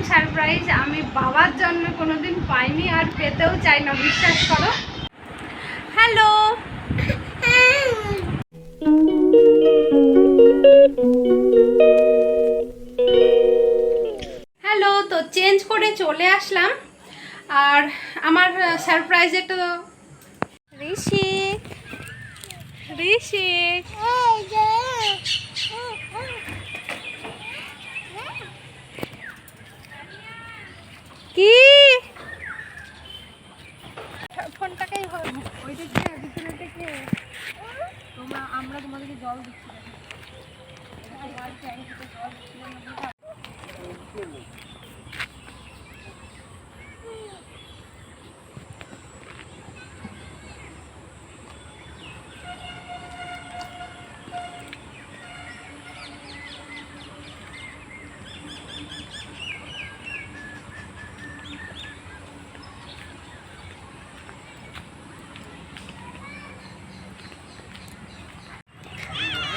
Surprise আমি বাবার জন্মে কোনোদিন পাইনি আর পেতেও চাই না, বিশ্বাস করো। Hello, hello. তো চেঞ্জ করে চলে আসলাম আর আমার সারপ্রাইজ একটা ঋষিক ঋষিক কি ফোনটাকেই ওইটা দিয়ে ভিতরে থেকে আমরা তোমাদেরকে জল দিচ্ছি।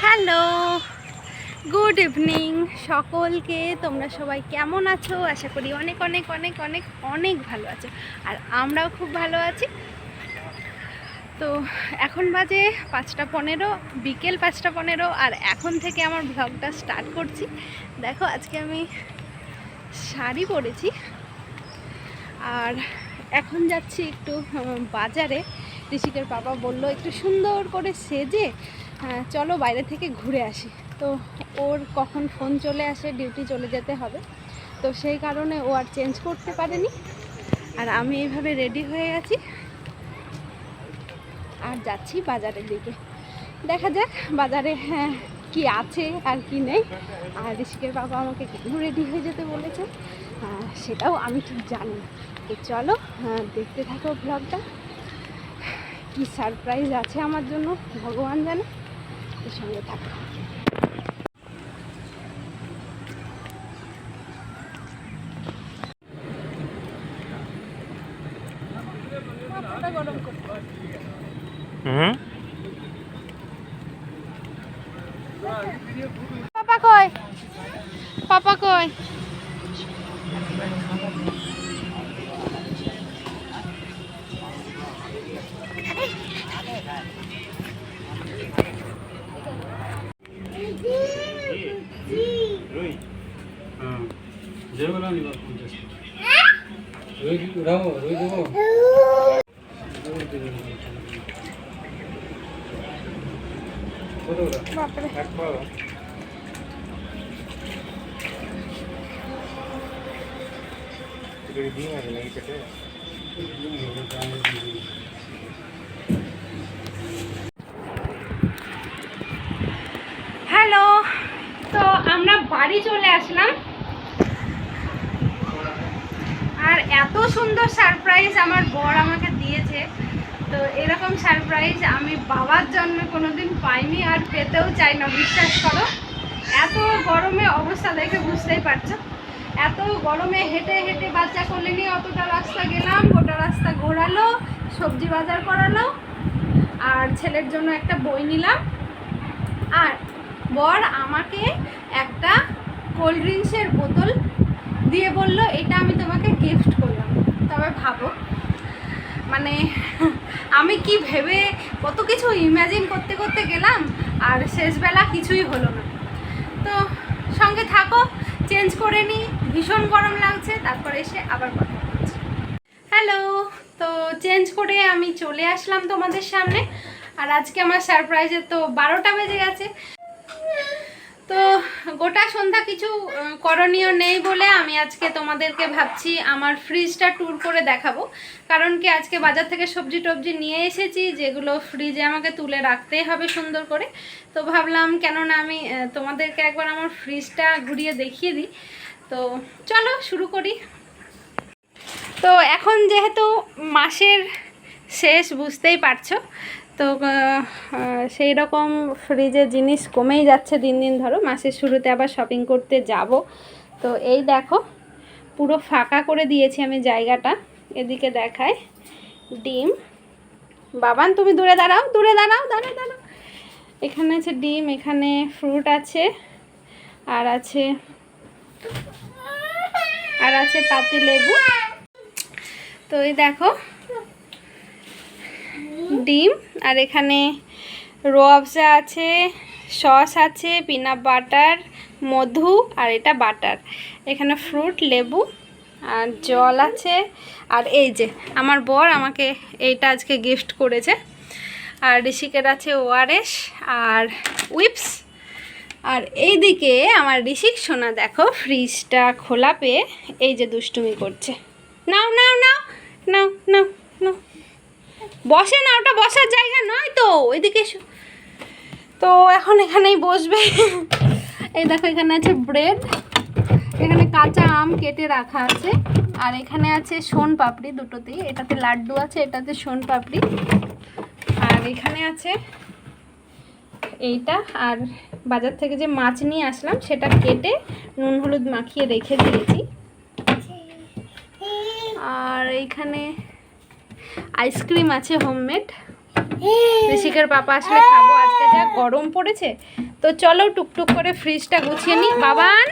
হ্যালো, গুড ইভিনিং সকলকে। তোমরা সবাই কেমন আছো? আশা করি অনেক অনেক অনেক অনেক অনেক ভালো আছো, আর আমরাও খুব ভালো আছি। তো এখন বাজে 5:15, বিকেল 5:15, আর এখন থেকে আমার ব্লগটা স্টার্ট করছি। দেখো আজকে আমি শাড়ি পরেছি আর এখন যাচ্ছি একটু বাজারে। ঋষিকের বাবা বললো একটু সুন্দর করে সেজে চলো বাইরে থেকে ঘুরে আসি। তো ওর কখন ফোন চলে আসে, ডিউটি চলে যেতে হবে, তো সেই কারণে ও আর চেঞ্জ করতে পারেনি। আর আমি এইভাবে রেডি হয়ে গেছি আর যাচ্ছি বাজারের দিকে। দেখা যাক বাজারে কি আছে আর কি নেই। আর ঋষিকের বাবা আমাকে কেন রেডি হয়ে যেতে বলেছে সেটাও আমি ঠিক জানি না। তো চলো দেখতে থাকো ব্লগটা, কি সারপ্রাইজ আছে আমার জন্য ভগবান জানে। এর সঙ্গে থাকো। পাপা কই, পাপা কই? হ্যালো, তো আমরা বাড়ি চলে আসলাম আর এত সুন্দর সারপ্রাইজ আমার বর আমাকে দিয়েছে। তো এরকম সারপ্রাইজ আমি বাবার জন্মে কোনোদিন পাইনি আর পেতেও চাই না, বিশ্বাস করো। এত গরমে অবস্থা দেখে বুঝতেই পারছো, এত গরমে হেঁটে হেঁটে বাচ্চা কোলে নিয়ে অতটা রাস্তা গেলাম, গোটা রাস্তা ঘোরালো, সবজি বাজার করালো, আর ছেলের জন্য একটা বই নিলাম। আর বর আমাকে একটা কোল্ড ড্রিঙ্কসের বোতল দিয়ে বলল এটা আমি তোমাকে গিফট করলাম। তবে ভাবো মানে আমি কি ভেবে কত কিছু ইমাজিন করতে করতে গেলাম আর শেষবেলা কিছুই হলো না। তো সঙ্গে থাকো, চেঞ্জ করে নিই, ভীষণ গরম লাগছে, তারপরে এসে আবার কথা বলছি। হ্যালো, তো চেঞ্জ করে আমি চলে আসলাম তোমাদের সামনে। আর আজকে আমার সারপ্রাইজে তো 12টা বেজে গেছে। তো গোটা সন্ধ্যা কিছু করণীয় নেই বলে আমি আজকে তোমাদেরকে ভাবছি আমার ফ্রিজটা ট্যুর করে দেখাবো। কারণ কি আজকে বাজার থেকে সবজি টবজি নিয়ে এসেছি, যেগুলো ফ্রিজে আমাকে তুলে রাখতেই হবে সুন্দর করে। তো ভাবলাম কেননা আমি তোমাদেরকে একবার আমার ফ্রিজটা ঘুরিয়ে দেখিয়ে দিই। তো চলো শুরু করি। তো এখন যেহেতু মাসের শেষ বুঝতেই পারছো, তো সেই রকম ফ্রিজে জিনিস কমেই যাচ্ছে দিন দিন। ধরো মাসের শুরুতে আবার শপিং করতে যাব। তো এই দেখো পুরো ফাঁকা করে দিয়েছি আমি জায়গাটা। এদিকে দেখায় ডিম, বাবান তুমি দূরে দাঁড়াও, দূরে দাঁড়াও, দাঁড়াও দাঁড়াও। এখানে আছে ডিম, এখানে ফ্রুট আছে, আর আছে আর আছে পাতি লেবু। তো এই দেখো ডিম, আর এখানে রোয়াবজা আছে, সস আছে, পিনাট বাটার, মধু, আর এটা বাটার। এখানে ফ্রুট, লেবু আর জল আছে। আর এই যে আমার বর আমাকে এইটা আজকে গিফট করেছে। আর ঋষিকের আছে ওআরএস আর উইপস। আর এইদিকে আমার ঋষিক সোনা দেখো ফ্রিজটা খোলা পেয়ে এই যে দুষ্টুমি করছে। নাও নাও নাও নাও নাও নাও, বসে না, ওটা বসার জায়গা নয় তো, ওইদিকে এসো। তো এখন এখানেই বসবে। এই দেখো এখানে আছে ব্রেড, এখানে কাঁচা আম কেটে রাখা আছে, আর এখানে আছে সোন পাপড়ি দুটোতেই, এটাতে লাড্ডু আছে, এটাতে সোন পাপড়ি। আর এখানে আছে এইটা, আর বাজার থেকে যে মাছ নিয়ে আসলাম সেটা কেটে নুন হলুদ মাখিয়ে রেখে দিয়েছি। আর এইখানে আইসক্রিম আছে হোমমেড, ঋষিকের পাপা আসলে খাবো, আজকে যা গরম পড়েছে। তো চলো টুকটুক করে ফ্রিজটা গুছিয়ে নিই। বাবান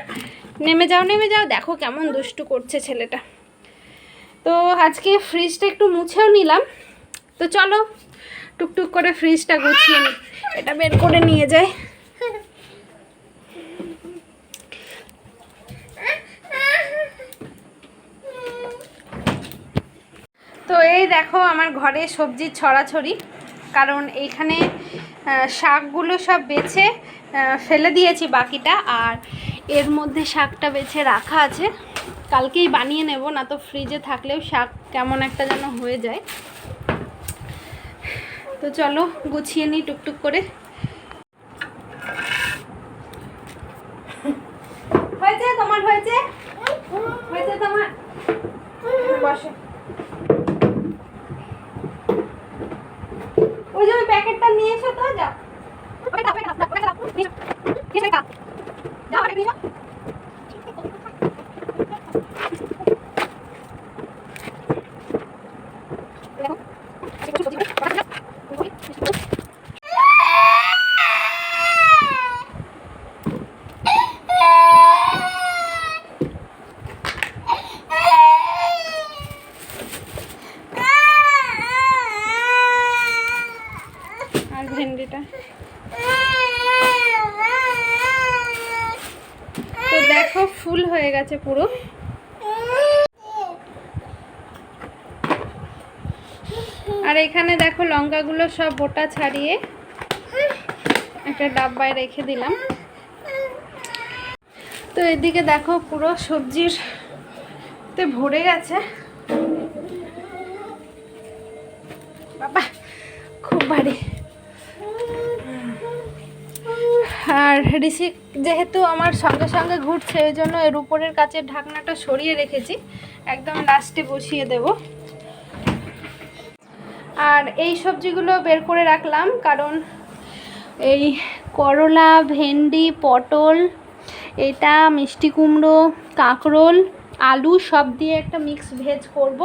নেমে যাও নেমে যাও, দেখো কেমন দুষ্টু করছে ছেলেটা। তো আজকে ফ্রিজটা একটু মুছেও নিলাম। তো চলো টুকটুক করে ফ্রিজটা গুছিয়ে নিই, এটা বের করে নিয়ে যাই। তো এই দেখো আমার ঘরে সবজি ছড়াছড়ি, কারণ এইখানে শাকগুলো সব বেছে ফেলে দিয়েছি বাকিটা, আর এর মধ্যে শাকটা বেছে রাখা আছে, কালকেই বানিয়ে নেব, না তো ফ্রিজে থাকলেও শাক কেমন একটা যেন হয়ে যায়। তো চলো গুছিয়ে নিই টুকটুক করে। হয়েছে তোমার, হয়েছে হয়েছে তোমার, বসে। ওই যে ওই প্যাকেটটা নিয়ে এসো তো, যাও ভেন্ডিটা। তো দেখো ফুল হয়ে গেছে পুরো। আর এখানে দেখো লঙ্কাগুলো সব বোটা ছাড়িয়ে একটা ডাব্বায় রেখে দিলাম। তো এদিকে দেখো পুরো সবজির তে ভরে গেছে। বাবা খুব ভারী। আর ঋষিক যেহেতু আমার সঙ্গে সঙ্গে ঘুরছে, ওই জন্য এর উপরের কাচের ঢাকনাটা সরিয়ে রেখেছি, একদম লাস্টে বসিয়ে দেব। আর এই সবজিগুলো বের করে রাখলাম কারণ এই করলা, ভেন্ডি, পটল, এটা মিষ্টি কুমড়ো, কাঁকরোল, আলু সব দিয়ে একটা মিক্স ভেজ করব,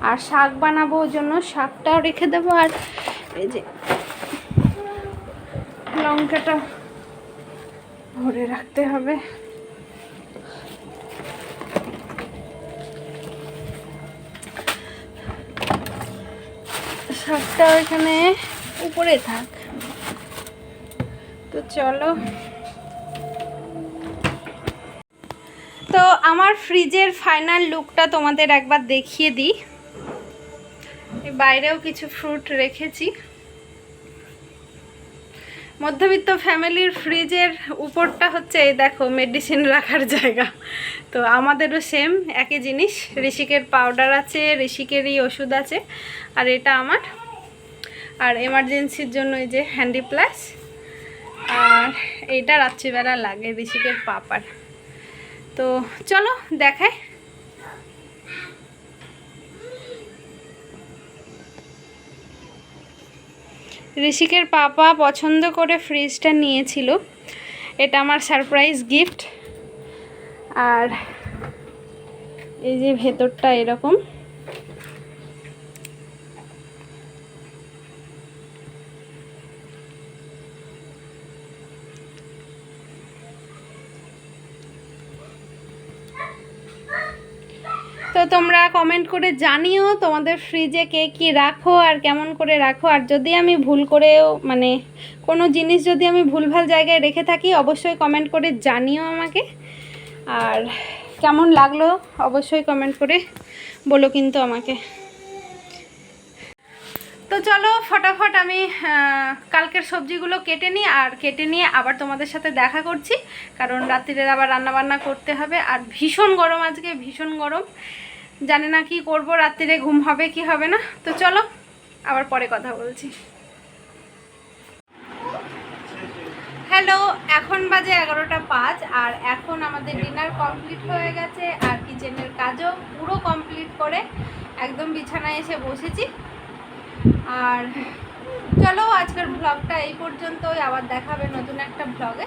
আর শাক বানাবো, ওই জন্য শাকটাও রেখে দেবো। আর এই যে লঙ্কাটা ভরে রাখতে হবে। শাকটা ওইখানে উপরে থাক। তো চলো, তো আমার ফ্রিজের ফাইনাল লুকটা তোমাদের একবার দেখিয়ে দিই। বাইরেও কিছু ফ্রুট রেখেছি। মধ্যবিত্ত ফ্যামিলির ফ্রিজের উপরটা হচ্ছে এই দেখো মেডিসিন রাখার জায়গা। তো আমাদেরও সেম একই জিনিস, ঋষিকের পাউডার আছে, ঋষিকেরই ওষুধ আছে, আর এটা আমার। আর এমার্জেন্সির জন্য এই যে হ্যান্ডি প্লাস, আর এইটা রাত্রিবেলা লাগে ঋষিকের পাপার। তো চলো দেখাই। ঋষিকের পাপা পছন্দ করে ফ্রিজটা নিয়েছিল, এটা আমার সারপ্রাইজ গিফট। আর এই যে ভেতরটা এরকম, তোমরা কমেন্ট করে জানিও তোমাদের ফ্রিজে কে কী রাখো আর কেমন করে রাখো, আর যদি আমি ভুল করেও মানে কোনো জিনিস যদি আমি ভুলভাল জায়গায় রেখে থাকি অবশ্যই কমেন্ট করে জানিও আমাকে। আর কেমন লাগলো অবশ্যই কমেন্ট করে বলো কিন্তু আমাকে। তো চলো ফটাফট আমি কালকের সবজিগুলো কেটে নিই, আর কেটে নিয়ে আবার তোমাদের সাথে দেখা করছি, কারণ রাত্রিরের আবার রান্নাবান্না করতে হবে। আর ভীষণ গরম, আজকে ভীষণ গরম, জানি না কি করব, রাত্রিরে ঘুম হবে কি হবে না। তো চলো আবার পরে কথা বলছি। হ্যালো, এখন বাজে 11টা 5, আর এখন আমাদের ডিনার কমপ্লিট হয়ে গেছে, আর কিচেনের কাজও পুরো কমপ্লিট করে একদম বিছানায় এসে বসেছি। আর চলো আজকের ব্লগটা এই পর্যন্তই, আবার দেখাবে নতুন একটা ব্লগে।